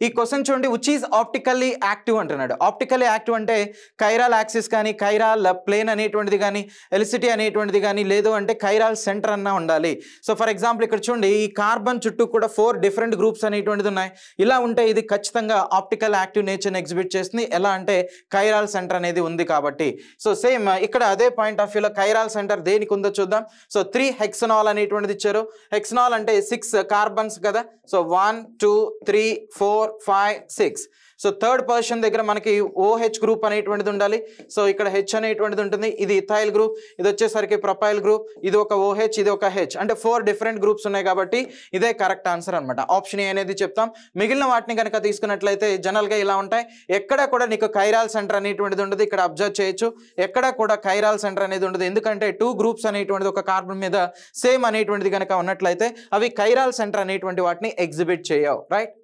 ఈ క్వశ్చన్ చూడండి, which is optically active అంటున్నాడు. ఆప్టికల్లీ యాక్టివ్ అంటే కైరాల్ యాక్సిస్ కానీ కైరాల్ ప్లేన్ అనేటువంటిది కానీ ఎలిసిటీ అనేటువంటిది కానీ లేదు అంటే కైరాల్ సెంటర్ అన్న ఉండాలి. సో ఫర్ ఎగ్జాంపుల్ ఇక్కడ చూడండి, ఈ కార్బన్ చుట్టూ కూడా 4 డిఫరెంట్ గ్రూప్స్ అనేటువంటిది ఉన్నాయి. ఇలా ఉంటే ఇది ఖచ్చితంగా ఆప్టికల్ యాక్టివ్ నేచర్ని ఎగ్జిబిట్ చేస్తుంది. ఎలా అంటే కైరాల్ సెంటర్ అనేది ఉంది కాబట్టి. సో సేమ్ ఇక్కడ అదే పాయింట్ ఆఫ్ వ్యూలో కైరాల్ సెంటర్ దేనికి ఉందో చూద్దాం. సో 3 హెక్సనాల్ అనేటువంటిది ఇచ్చారు. హెక్సనాల్ అంటే 6 కార్బన్స్ కదా. సో 1 2 3 4 5 6. సో థర్డ్ పొజిషన్ దగ్గర మనకి OH గ్రూప్ అనేటువంటిది ఉండాలి. సో ఇక్కడ H అనేటువంటిది ఉంటుంది. ఇది ఇథైల్ గ్రూప్, ఇది వచ్చేసరికి ప్రొపైల్ గ్రూప్, ఇది ఒక OH, ఇది ఒక H, అంటే 4 డిఫరెంట్ గ్రూప్స్ ఉన్నాయి కాబట్టి ఇదే కరెక్ట్ ఆన్సర్ అనమాట. ఆప్షన్ ఏ అనేది చెప్తాం. మిగిలిన వాటిని కనుక తీసుకున్నట్లయితే జనరల్గా ఇలా ఉంటాయి. ఎక్కడ కూడా నీకు కైరాల్ సెంటర్ అనేటువంటిది ఉండదు. ఇక్కడ అబ్జర్వ్ చేయొచ్చు, ఎక్కడ కూడా కైరాల్ సెంటర్ అనేది ఉండదు. ఎందుకంటే 2 గ్రూప్స్ అనేటువంటిది ఒక కార్బన్ మీద సేమ్ అనేటువంటిది కనుక ఉన్నట్లయితే అవి కైరాల్ సెంటర్ అనేటువంటి వాటిని ఎగ్జిబిట్ చేయవు. రైట్.